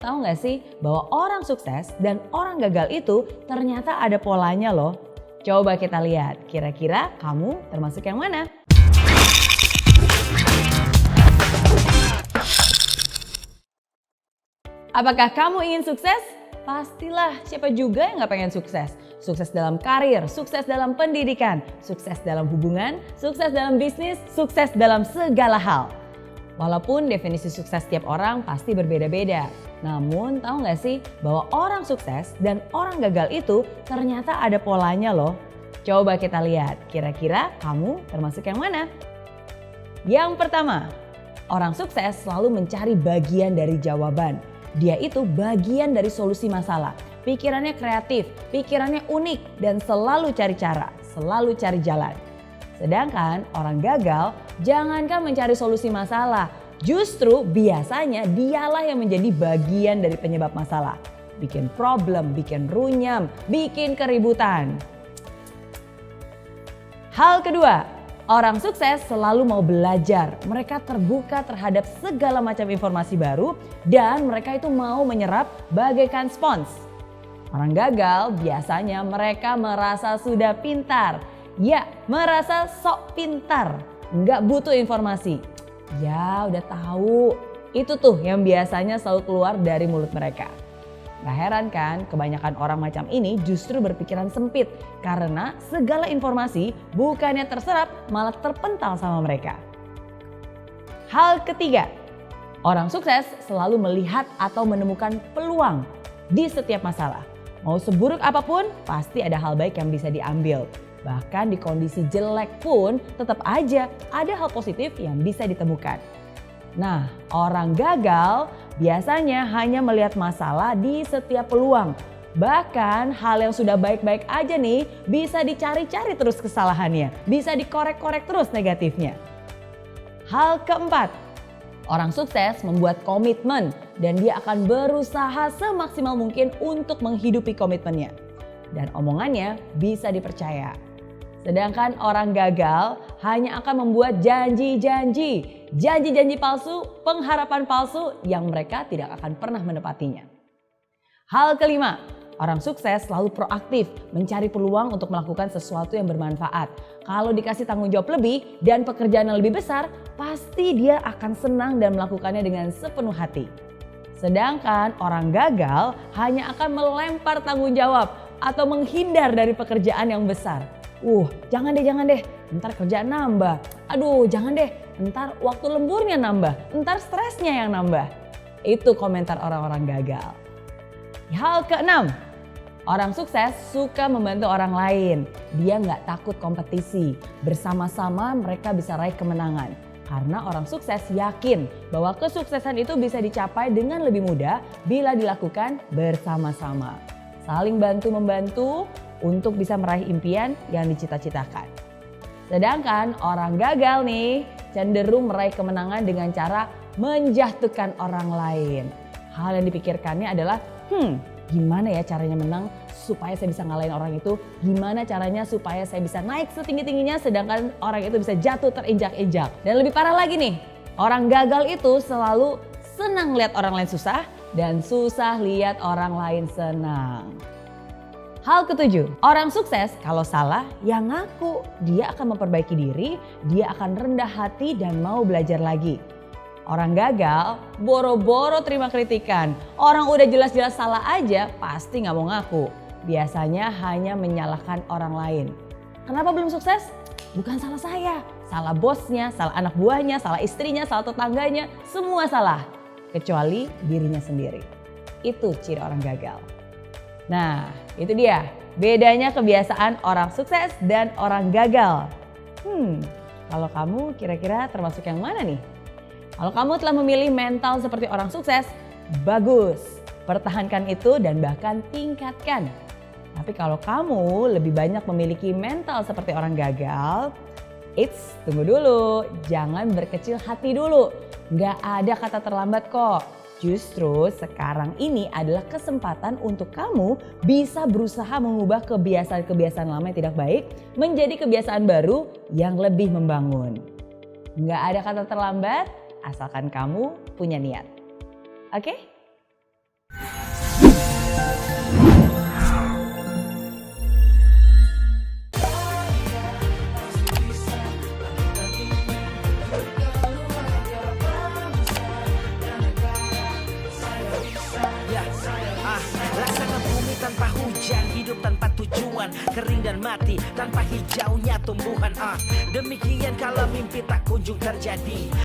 tahu nggak sih bahwa orang sukses dan orang gagal itu ternyata ada polanya loh. Coba kita lihat, kira-kira kamu termasuk yang mana? Apakah kamu ingin sukses? Pastilah, siapa juga yang gak pengen sukses? Sukses dalam karir, sukses dalam pendidikan, sukses dalam hubungan, sukses dalam bisnis, sukses dalam segala hal. Walaupun definisi sukses setiap orang pasti berbeda-beda. Namun tahu gak sih bahwa orang sukses dan orang gagal itu ternyata ada polanya loh. Coba kita lihat, kira-kira kamu termasuk yang mana? Yang pertama, orang sukses selalu mencari bagian dari jawaban. Dia itu bagian dari solusi masalah. Pikirannya kreatif, pikirannya unik dan selalu cari cara, selalu cari jalan. Sedangkan orang gagal jangankan mencari solusi masalah, justru biasanya dialah yang menjadi bagian dari penyebab masalah. Bikin problem, bikin runyam, bikin keributan. Hal kedua, orang sukses selalu mau belajar. Mereka terbuka terhadap segala macam informasi baru dan mereka itu mau menyerap bagaikan spons. Orang gagal biasanya mereka merasa sudah pintar. Ya, merasa sok pintar, nggak butuh informasi. Ya udah tahu, itu tuh yang biasanya selalu keluar dari mulut mereka. Gak heran kan kebanyakan orang macam ini justru berpikiran sempit karena segala informasi bukannya terserap malah terpental sama mereka. Hal ketiga, orang sukses selalu melihat atau menemukan peluang di setiap masalah. Mau seburuk apapun pasti ada hal baik yang bisa diambil. Bahkan di kondisi jelek pun tetap aja ada hal positif yang bisa ditemukan. Nah, orang gagal biasanya hanya melihat masalah di setiap peluang. Bahkan hal yang sudah baik-baik aja nih bisa dicari-cari terus kesalahannya. Bisa dikorek-korek terus negatifnya. Hal keempat, orang sukses membuat komitmen dan dia akan berusaha semaksimal mungkin untuk menghidupi komitmennya. Dan omongannya bisa dipercaya. Sedangkan orang gagal hanya akan membuat janji-janji palsu, pengharapan palsu yang mereka tidak akan pernah menepatinya. Hal kelima, orang sukses selalu proaktif mencari peluang untuk melakukan sesuatu yang bermanfaat. Kalau dikasih tanggung jawab lebih dan pekerjaan yang lebih besar, pasti dia akan senang dan melakukannya dengan sepenuh hati. Sedangkan orang gagal hanya akan melempar tanggung jawab atau menghindar dari pekerjaan yang besar. Jangan deh, ntar kerjaan nambah. Aduh, jangan deh, ntar waktu lemburnya nambah, ntar stresnya yang nambah. Itu komentar orang-orang gagal. Hal keenam, orang sukses suka membantu orang lain. Dia nggak takut kompetisi. Bersama-sama mereka bisa raih kemenangan. Karena orang sukses yakin bahwa kesuksesan itu bisa dicapai dengan lebih mudah bila dilakukan bersama-sama. Saling bantu-membantu untuk bisa meraih impian yang dicita-citakan. Sedangkan orang gagal nih cenderung meraih kemenangan dengan cara menjatuhkan orang lain. Hal yang dipikirkannya adalah, gimana ya caranya menang supaya saya bisa ngalahin orang itu? Gimana caranya supaya saya bisa naik setinggi-tingginya sedangkan orang itu bisa jatuh terinjak-injak? Dan lebih parah lagi nih, orang gagal itu selalu senang lihat orang lain susah dan susah lihat orang lain senang. Hal ketujuh, orang sukses kalau salah ya ngaku. Dia akan memperbaiki diri, dia akan rendah hati dan mau belajar lagi. Orang gagal boro-boro terima kritikan. Orang udah jelas-jelas salah aja pasti gak mau ngaku. Biasanya hanya menyalahkan orang lain. Kenapa belum sukses? Bukan salah saya. Salah bosnya, salah anak buahnya, salah istrinya, salah tetangganya. Semua salah. Kecuali dirinya sendiri. Itu ciri orang gagal. Nah, itu dia bedanya kebiasaan orang sukses dan orang gagal. Kalau kamu kira-kira termasuk yang mana nih? Kalau kamu telah memilih mental seperti orang sukses, bagus. Pertahankan itu dan bahkan tingkatkan. Tapi kalau kamu lebih banyak memiliki mental seperti orang gagal, tunggu dulu. Jangan berkecil hati dulu. Nggak ada kata terlambat kok. Justru sekarang ini adalah kesempatan untuk kamu bisa berusaha mengubah kebiasaan-kebiasaan lama yang tidak baik menjadi kebiasaan baru yang lebih membangun. Nggak ada kata terlambat asalkan kamu punya niat. Oke? perempuan kering dan mati tanpa hijaunya tumbuhan. Demikian kalau mimpi tak kunjung terjadi.